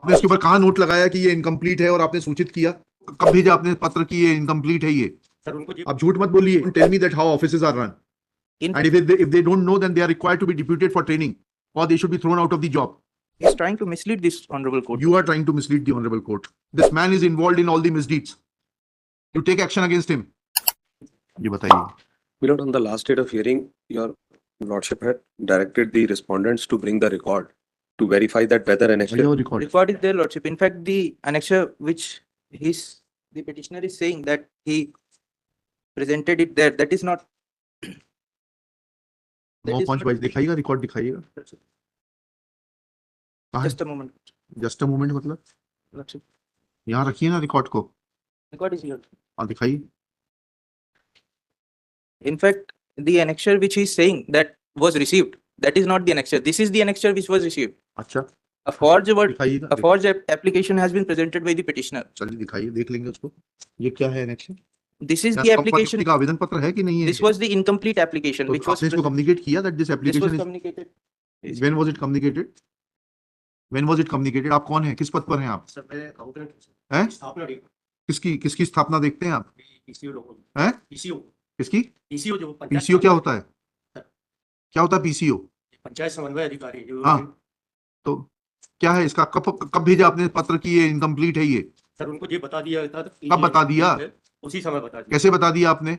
आपने इसके ऊपर कहाँ नोट लगाया कि ये इनकम्प्लीट है और आपने सूचित किया? कब भेजा आपने पत्र कि ये इनकम्प्लीट है? ये सर उनको आप झूठ मत बोलिए. Tell me that how offices are run. In And if they don't know, then they are required to be deputed for training, or they should be thrown out of the job. he's trying to mislead this honorable court. You are trying to mislead the honorable court. This man is involved in all the misdeeds. You take action against him. ये बताइए. My lord, on the last date of hearing, your lordship had directed the respondents to bring the record to verify that whether an Your record. Record is there, lordship. In fact, the annexure which the petitioner is saying that he presented it there, that is not. that 9 is 5 not- 22 दिखाइएगा, record दिखाइएगा. कहाँ है? Just a moment, just a moment मतलब lordship. यहाँ रखिए ना record को. Record is here. हाँ दिखाइए. In fact, the annexure which he is saying that was received, that is not the annexure. This is the annexure which was received. अच्छा A forged word, दिखाइएगा. a forged application has been presented by the petitioner. चलिए दिखाइए, देख लेंगे उसको. ये क्या है annexation? This is the application. का आवेदन पत्र है कि नहीं है? This was the incomplete application तो which was आपने इसको कम्युनिकेट किया that this this was application is. communicated. When was it communicated? When was it communicated? आप कौन है? किस पद पर हैं आप? सर मैं अकाउंटेंट हैं? स्थापना किसकी स्थापना देखते हैं आप? पीसीओ लोगों हैं? पीसीओ किसकी? पीसीओ जो पीसीओ क्या होता है? क्या होता है पीसीओ? पंचायत समन्वय अधिकारी जो हाँ. तो क्या है इसका? कब भेजा आपने पत्र कि ये इनकम्प्लीट है? ये सर उनको ये बता दिया था कब बता दिया? उसी समय बता दिया. कैसे बता दिया आपने?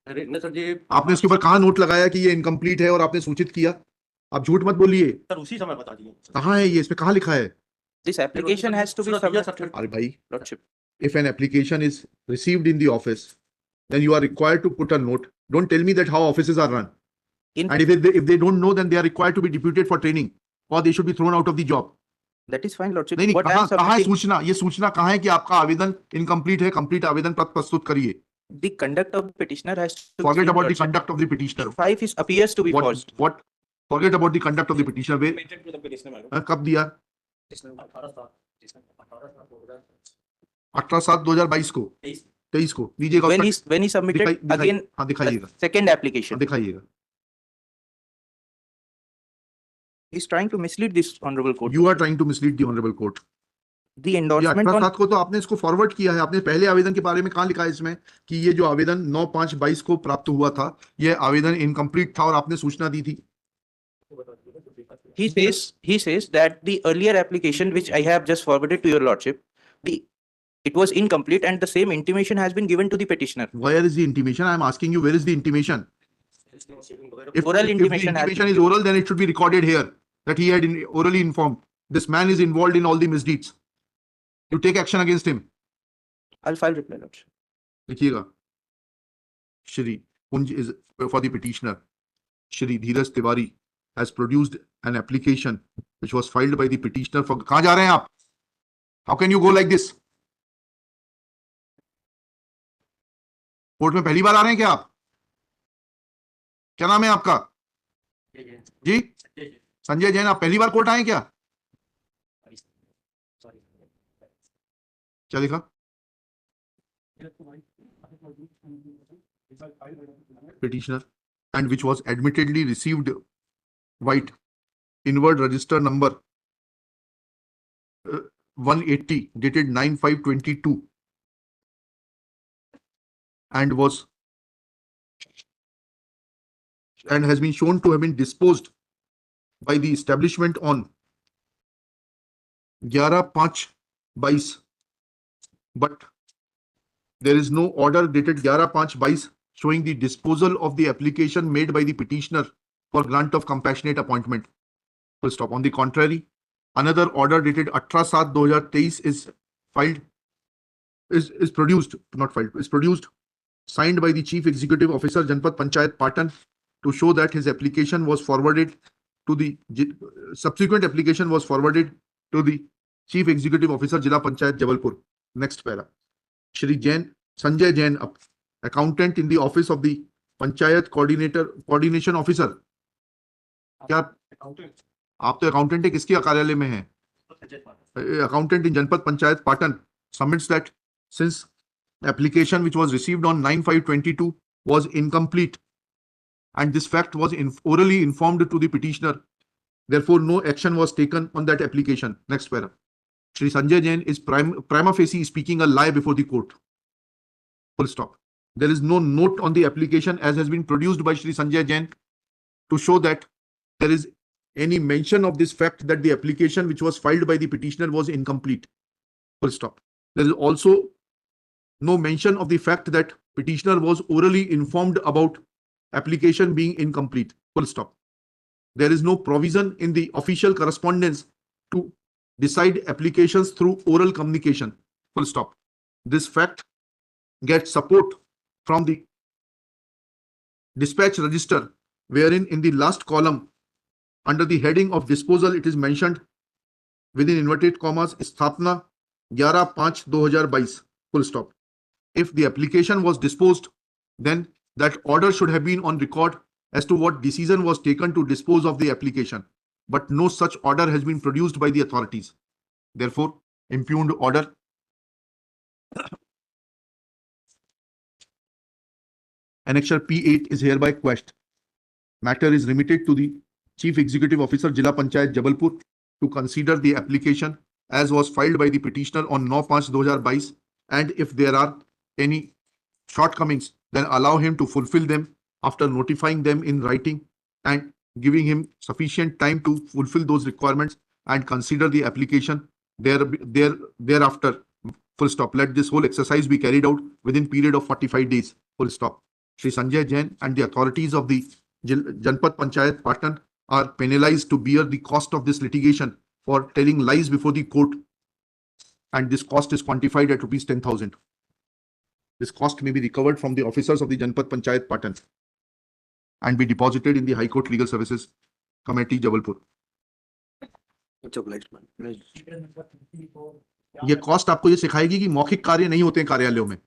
अरे न सर ये आपने इसके ऊपर कहाँ नोट लगाया कि ये इनकम्प्लीट है और आपने सूचित किया? आप झूठ मत बोलिए. सर उसी समय बता दिया. कहाँ है ये? इसमें कहाँ लिखा है? This application has to be Sir, yes, submitted, अरे भाई, lordship. if an application is received in the office, then you are required to put a note. Don't tell me that how offices are run. In And if they don't know, then they are required to be deputed for training, or they should be thrown out of the job. that is fine, lordship. नहीं नहीं, What I am कहाँ है submitting, सूचना? ये सूचना कहाँ है कि आपका आवेदन इनकम्प्लीट है? कंप्लीट आवेदन पत्र प्रस्तुत करिए. the conduct of the petitioner has to be Forget seen, about the lordship. conduct of the petitioner. 5 is appears to be forged. What? Forget about the conduct of the petitioner. कब दिया? 18/7/2022 को. 23 को दीजिएगा. When he submitted again हाँ दिखाइएगा. second application, दिखाइएगा. he is trying to mislead this honorable court. You are trying to mislead the honorable court. The ये endorsement on 18/7 को तो आपने इसको फॉरवर्ड किया है. आपने पहले आवेदन के बारे में कहाँ लिखा है इसमें कि ये जो आवेदन 9/5/22 को प्राप्त हुआ था, ये आवेदन इनकम्प्लीट था और आपने सूचना दी थी? he says that the earlier application which I have just forwarded to your lordship, it was incomplete and the same intimation has been given to the petitioner. Where is the intimation? I am asking you, where is the intimation? If Oral the intimation has intimation been is oral, then it should be recorded here that he had orally informed. This man is involved in all the misdeeds. You take action against him. I'll file reply, lordship. लिखिएगा. Shri Kunj is for the petitioner. Shri Dheeraj Tiwari has produced an application which was filed by the petitioner for. कहाँ जा रहे हैं आप? How can you go like this? Court में पहली बार आ रहे हैं क्या आप? क्या नाम है आपका? जी संजय जैन. आप पहली बार कोर्ट आए क्या? क्या लिखा? Petitioner, and which was admittedly received white inward register number 180 dated 9/5/22 and has been shown to have been disposed by the establishment on 11/5/22, but there is no order dated 11/5/22 showing the disposal of the application made by the petitioner for grant of compassionate appointment. Full stop. On the contrary, another order dated 18/7/2023 is produced, not filed, is produced, signed by the Chief Executive Officer, Janpat Panchayat Patan, to show that his application was forwarded to the subsequent application was forwarded to the Chief Executive Officer, Jila Panchayat, Jabalpur. Next para. Shri Jain, Sanjay Jain, accountant in the office of the Panchayat Coordination Officer. क्या आप तो accountant है? किसके कार्यालय में है? Accountant in Janpat Panchayat Patan submits that since application which was received on 9/5/22 was incomplete and this fact was orally informed to the petitioner, therefore no action was taken on that application. Next para. Shri Sanjay Jain is prima facie speaking a lie before the court. Full stop. There is no note on the application as has been produced by Shri Sanjay Jain to show that there is any mention of this fact that the application which was filed by the petitioner was incomplete. Full stop. There is also no mention of the fact that petitioner was orally informed about application being incomplete. Full stop. There is no provision in the official correspondence to decide applications through oral communication. Full stop. This fact gets support from the dispatch register, wherein in the last column under the heading of disposal it is mentioned within inverted commas Sthapna 11/5/2022. Full stop. If the application was disposed, then that order should have been on record as to what decision was taken to dispose of the application, but no such order has been produced by the authorities. Therefore, impugned order Annexure P8 is hereby quashed. Matter is remitted to the Chief Executive Officer, Jila Panchayat, Jabalpur, to consider the application as was filed by the petitioner on 9/5/2022, and if there are any shortcomings, then allow him to fulfill them after notifying them in writing and giving him sufficient time to fulfill those requirements and consider the application thereafter. Full stop. Let this whole exercise be carried out within period of 45 days. Full stop. Shri Sanjay Jain and the authorities of the Janpat Panchayat Patan are penalized to bear the cost of this litigation for telling lies before the court, and this cost is quantified at rupees 10,000. This cost may be recovered from the officers of the Janpat Panchayat Patan and be deposited in the High Court Legal Services Committee, Jabalpur. Much obliged, man. ये cost आपको ये सिखाएगी कि मौखिक कार्य नहीं होते हैं कार्यालयों में.